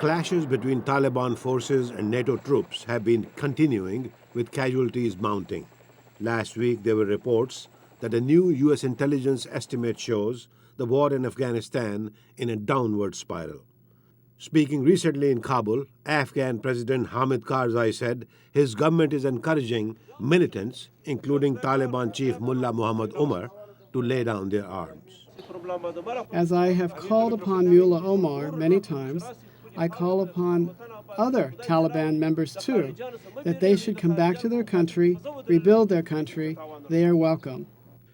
Clashes between Taliban forces and NATO troops have been continuing, with casualties mounting. Last week, there were reports that a new U.S. intelligence estimate shows the war in Afghanistan in a downward spiral. Speaking recently in Kabul, Afghan President Hamid Karzai said his government is encouraging militants, including Taliban chief Mullah Muhammad Omar, to lay down their arms. As I have called upon Mullah Omar many times, I call upon other Taliban members too, that they should come back to their country, rebuild their country. They are welcome.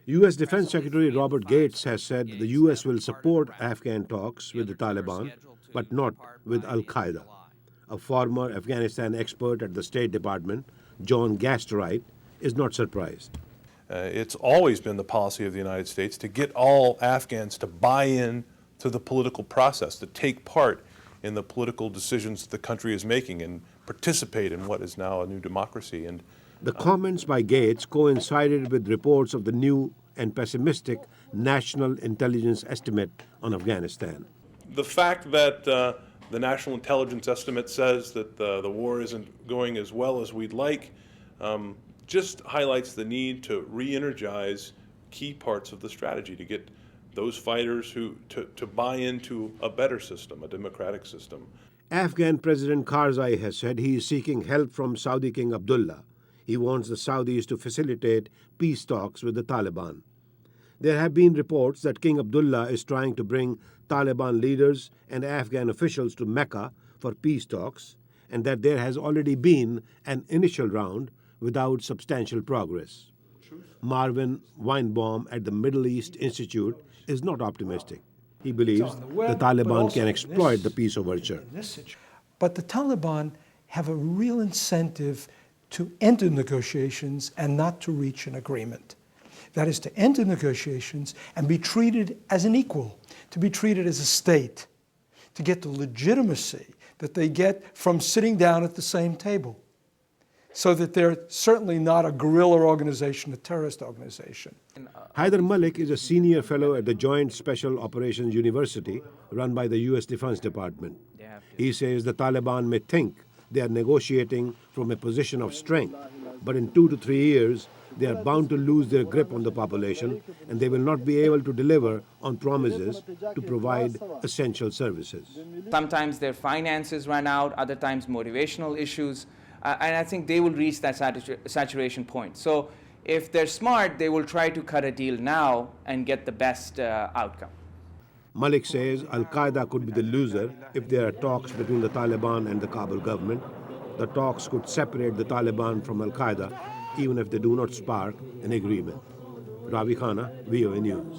U.S. Defense Secretary Robert Gates has said the U.S. will support Afghan talks with the Taliban, but not with al-Qaida. A former Afghanistan expert at the State Department, John Gasterite, is not surprised. It's always been the policy of the United States to get all Afghans to buy in to the political process, to take part in the political decisions the country is making and participate in what is now a new democracy. And the comments by Gates coincided with reports of the new and pessimistic National Intelligence Estimate on Afghanistan. The fact that the National Intelligence Estimate says that the war isn't going as well as we'd like just highlights the need to re-energize key parts of the strategy to get those fighters to buy into a better system, a democratic system. Afghan President Karzai has said he is seeking help from Saudi King Abdullah. He wants the Saudis to facilitate peace talks with the Taliban. There have been reports that King Abdullah is trying to bring Taliban leaders and Afghan officials to Mecca for peace talks, and that there has already been an initial round without substantial progress. Marvin Weinbaum at the Middle East Institute is not optimistic. He believes the Taliban can exploit the peace overture. But the Taliban have a real incentive to enter negotiations and not to reach an agreement. That is, to enter negotiations and be treated as an equal, to be treated as a state, to get the legitimacy that they get from sitting down at the same table, so that they're certainly not a guerrilla organization, a terrorist organization. Haider Malik is a senior fellow at the Joint Special Operations University run by the U.S. Defense Department. He says the Taliban may think they are negotiating from a position of strength, but in 2 to 3 years, they are bound to lose their grip on the population, and they will not be able to deliver on promises to provide essential services. Sometimes their finances run out, other times motivational issues, and I think they will reach that saturation point. So if they're smart, they will try to cut a deal now and get the best outcome. Malik says al-Qaida could be the loser if there are talks between the Taliban and the Kabul government. The talks could separate the Taliban from al-Qaida, even if they do not spark an agreement. Ravi, Khanna, VOA News.